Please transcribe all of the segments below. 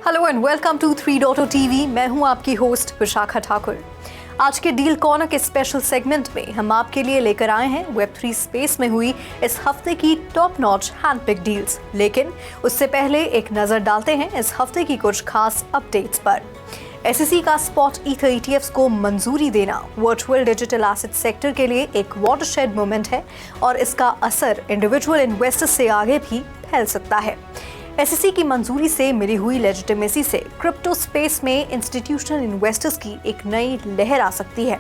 Hello and welcome to 3.0 TV. मैं हूं आपकी होस्ट विशाखा ठाकुर। आज के डील कॉर्नर के स्पेशल सेगमेंट में हम आपके लिए लेकर आए हैं वेब3 स्पेस में हुई इस हफ्ते की टॉप नॉच हैंडपिक डील्स। लेकिन उससे पहले एक नजर डालते हैं इस हफ्ते की कुछ खास अपडेट्स पर। SEC का स्पॉट ईथर ETFs को मंजूरी देना वर्चुअल डिजिटल एसेट सेक्टर के लिए एक वाटरशेड मोमेंट है और इसका असर इंडिविजुअल इन्वेस्टर्स से आगे भी फैल सकता है। SEC की मंजूरी से मिली हुई लेजिटिमेसी से क्रिप्टो स्पेस में इंस्टीट्यूशनल इन्वेस्टर्स की एक नई लहर आ सकती है।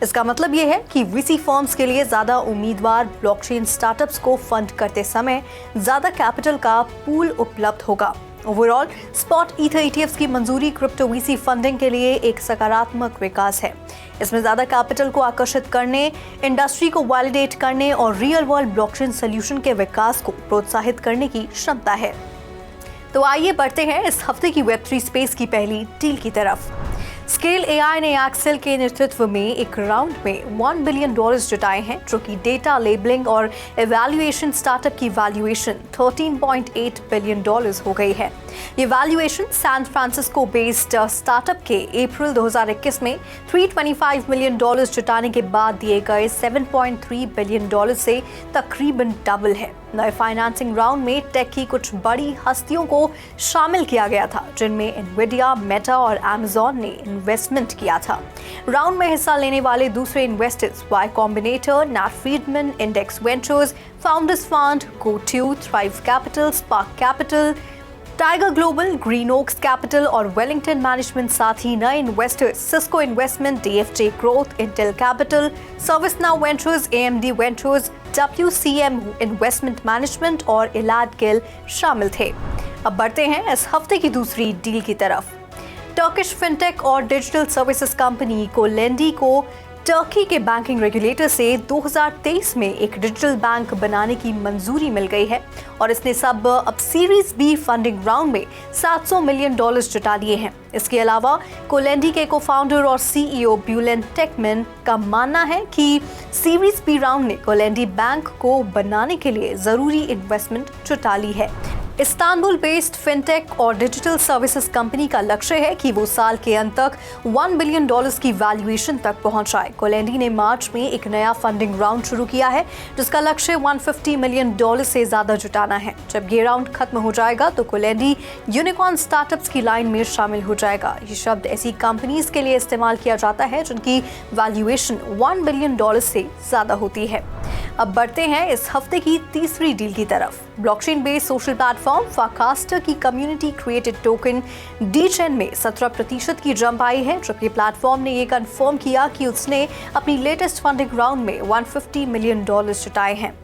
इसका मतलब ये है कि VC फर्म्स के लिए ज्यादा उम्मीदवार ब्लॉकचेन स्टार्टअप्स को फंड करते समय ज्यादा कैपिटल का पूल उपलब्ध होगा। ओवरऑल स्पॉट ईथर ETFs की मंजूरी क्रिप्टो VC फंडिंग के लिए एक सकारात्मक विकास है। इसमें ज्यादा कैपिटल को आकर्षित करने, इंडस्ट्री को वैलिडेट करने और रियल वर्ल्ड ब्लॉकचेन सॉल्यूशन के विकास को प्रोत्साहित करने की क्षमता है। तो आइए बढ़ते हैं इस हफ्ते की वेब3 स्पेस की पहली डील की तरफ। स्केल AI ने एक्सेल के नेतृत्व में एक राउंड में $1 बिलियन जुटाए हैं, जो कि डेटा लेबलिंग और एवैल्यूएशन स्टार्टअप की वैल्यूएशन $13.8 बिलियन हो गई है। ये valuation San Francisco based startup के अप्रैल 2021 में $325 मिलियन जुटाने के बाद दिए गए $7.3 बिलियन से तकरीबन डबल है। नए फाइनेंसिंग राउंड में टेक की कुछ बड़ी हस्तियों को शामिल किया गया था, जिनमें एनविडिया, मेटा और अमेज़न ने इन्वेस्टमेंट किया था। राउंड में हिस्सा लेने वाले दूसरे investors Y Combinator, Nat Friedman, Index Ventures, Founders Fund, GoTo, Thrive Capital, Spark Capital, Tiger Global, Green Oaks Capital और वेलिंगटन मैनेजमेंट साथ ही नए investors Cisco Investment, DFJ growth, Intel Capital, ServiceNow Ventures, AMD ventures, WCM investment management और Elad Gil शामिल थे। अब बढ़ते हैं इस हफ्ते की दूसरी डील की तरफ। टर्किश फिनटेक और डिजिटल सर्विसेज कंपनी कोलेंडी को टर्की के बैंकिंग रेगुलेटर से 2023 में एक डिजिटल बैंक बनाने की मंजूरी मिल गई है और इसने अब सीरीज B फंडिंग राउंड में $700 मिलियन जुटा लिए हैं। इसके अलावा कोलेंडी के को-फाउंडर और CEO ब्यूलेन टेकमैन का मानना है कि सीरीज B राउंड ने कोलेंडी बैंक को बनाने के लिए जरूरी इन्वेस्टमेंट जुटा ली है। इस्तांबुल बेस्ड फिनटेक और डिजिटल सर्विसेज कंपनी का लक्ष्य है कि वो साल के अंत तक $1 बिलियन की वैल्यूएशन तक पहुंच जाए। कोलेंडी ने मार्च में एक नया फंडिंग राउंड शुरू किया है, जिसका लक्ष्य $150 मिलियन से ज्यादा जुटाना है। जब ये राउंड खत्म हो जाएगा तो कोलेंडी यूनिकॉर्न स्टार्टअप्स की लाइन में शामिल हो जाएगा। ये शब्द ऐसी कंपनीज के लिए इस्तेमाल किया जाता है जिनकी वैल्यूएशन $1 बिलियन से ज्यादा होती है। अब बढ़ते हैं इस हफ्ते की तीसरी डील की तरफ। ब्लॉकचेन बेस्ड सोशल प्लेटफॉर्म फाकास्टर की कम्युनिटी क्रिएटेड टोकन DChain में 17% की जंप आई है, जबकि प्लेटफॉर्म ने ये कंफर्म किया कि उसने अपनी लेटेस्ट फंडिंग राउंड में $150 मिलियन जुटाए हैं।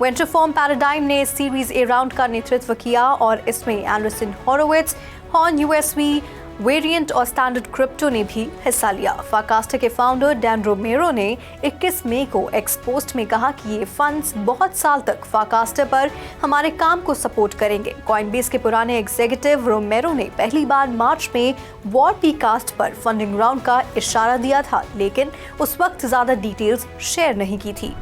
वेंचर फर्म पैराडाइम ने सीरीज A राउंड का नेतृत्व किया और इसमें एंडरसन हॉरोविट्ज, हॉर्न USV, वेरिएंट और स्टैंडर्ड क्रिप्टो ने भी हिस्सा लिया। फाकास्टर के फाउंडर डैन रोमेरो ने 21 मई को एक्स पोस्ट में कहा कि ये फंड्स बहुत साल तक फाकास्टर पर हमारे काम को सपोर्ट करेंगे। कॉइनबेस के पुराने एग्जीक्यूटिव रोमेरो ने पहली बार मार्च में वॉरपीकास्ट पर फंडिंग राउंड का इशारा दिया था, लेकिन उस वक्त ज्यादा डिटेल्स शेयर नहीं की थी।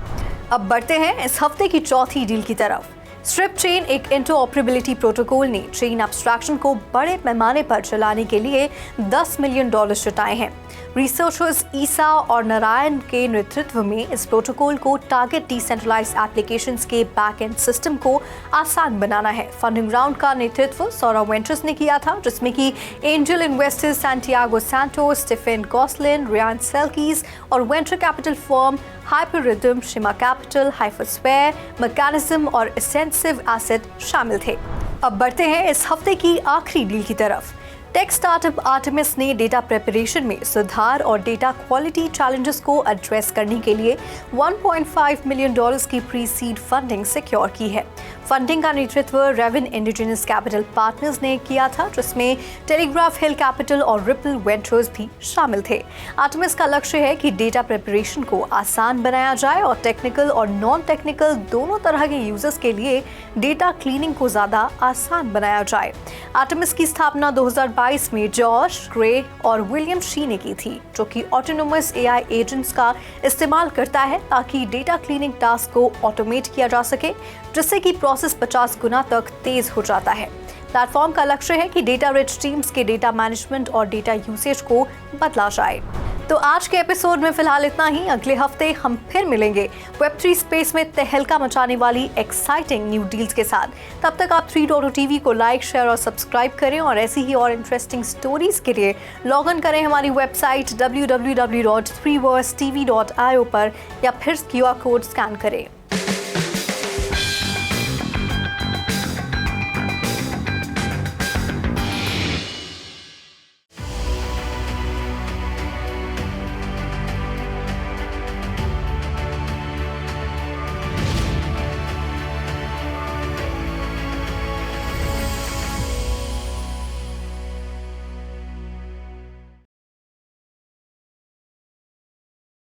अब बढ़ते हैं इस हफ्ते की चौथी डील की तरफ। स्ट्रिप चेन एक इंटरऑपरेबिलिटी प्रोटोकॉल ने चेन एब्स्ट्रैक्शन को बड़े पैमाने पर चलाने के लिए $10 मिलियन जुटाए हैं। रिसर्चर्स ईसा और नारायण के नेतृत्व में इस प्रोटोकॉल को टारगेट डिसेंट्रलाइज्ड एप्लीकेशंस के बैकएंड सिस्टम को आसान बनाना है। फंडिंग राउंड का नेतृत्व सोरा वेंचर्स ने किया था, जिसमें कि angel investors Santiago Santos, Stephen Gosling, Ryan Selkies और venture capital firm Hyperrhythm, Shima Capital, Hypersphere, mechanism और एसेंसिव एसेट शामिल थे। अब बढ़ते हैं इस हफ्ते की आखिरी डील की तरफ। टेक स्टार्टअप आर्टेमिस ने डेटा प्रिपरेशन में सुधार और डेटा क्वालिटी चैलेंजेस को एड्रेस करने के लिए $1.5 मिलियन की प्री सीड फंडिंग सिक्योर की है। फंडिंग का नेतृत्व रेवन इंडिजिनस कैपिटल पार्टनर्स ने किया था, जिसमें टेलीग्राफ हिल कैपिटल और रिपल वेंचर्स भी शामिल थे। आर्टेमिस का लक्ष्य है कि डेटा प्रिपरेशन को आसान बनाया जाए और टेक्निकल और नॉन टेक्निकल दोनों तरह के यूजर्स के लिए डेटा क्लीनिंग को ज्यादा आसान बनाया जाए। आर्टेमिस की स्थापना 2022 में जॉश ग्रे और विलियम शी ने की थी, जो कि ऑटोनोमस AI एजेंट्स का इस्तेमाल करता है ताकि डेटा क्लीनिंग टास्क को ऑटोमेट किया जा सके, जिससे कि प्रोसेस 50 गुना तक तेज हो जाता है। प्लेटफॉर्म का लक्ष्य है कि डेटा रिच टीम्स के डेटा मैनेजमेंट और डेटा यूसेज को बदला जाए। तो आज के एपिसोड में फिलहाल इतना ही। अगले हफ्ते हम फिर मिलेंगे Web3 स्पेस में तहलका मचाने वाली एक्साइटिंग न्यू डील्स के साथ। तब तक आप 3.0 टीवी को लाइक, शेयर और सब्सक्राइब करें और ऐसी ही और इंटरेस्टिंग स्टोरीज के लिए लॉग इन करें हमारी वेबसाइट www.3versetv.io पर या फिर QR कोड स्कैन करें।